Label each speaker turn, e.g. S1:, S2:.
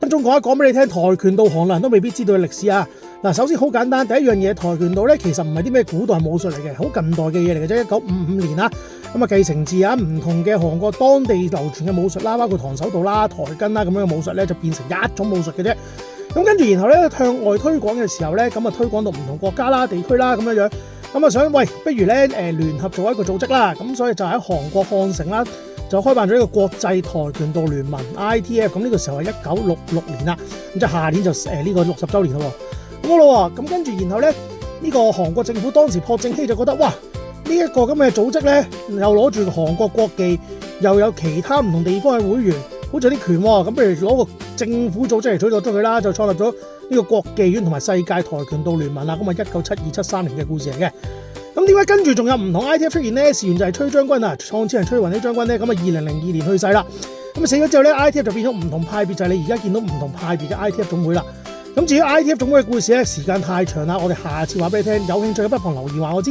S1: 分鐘講一講俾你聽，跆拳道行內人都未必知道嘅歷史啊！嗱，首先好簡單，第一樣嘢，跆拳道咧其實唔係啲咩古代武術嚟嘅，好近代嘅嘢嚟嘅啫。1955年啦，咁啊繼承自唔同嘅韓國當地流傳嘅武術啦，包括跆手道啦、跆拳啦咁樣嘅武術咧，就變成一種武術嘅啫。咁跟住然後咧向外推廣嘅時候咧，咁啊推廣到唔同國家啦、地區啦咁樣樣，咁啊想喂，不如咧聯合做一個組織啦，咁所以就喺韓國漢城啦，就開辦咗一個國際跆拳道聯盟 ITF。咁呢個時候係1966年啦，咁即係下年就呢個60週年咯。咁好咯，咁跟住然後咧呢個韓國政府當時朴正熙就覺得哇，呢一個咁嘅組織咧又攞住韓國國技，又有其他唔同地方嘅會員，好似有啲權喎，咁不如攞個政府組織嚟取代咗佢啦，就創立咗呢個國技院同埋世界跆拳道聯盟啦。咁啊1972-73年嘅故事嚟嘅。咁點解跟住仲有唔同 ITF 出現咧？事源就係崔將軍啊，創始人崔雲熙將軍咧，咁啊2002年去世啦。咁死咗之後咧 ，ITF 就變咗唔同派別，就係你而家見到唔同派別嘅 ITF 總會啦。咁至於 ITF 總會嘅故事咧，時間太長啦，我哋下次話俾你聽。有興趣嘅不妨留言話我知。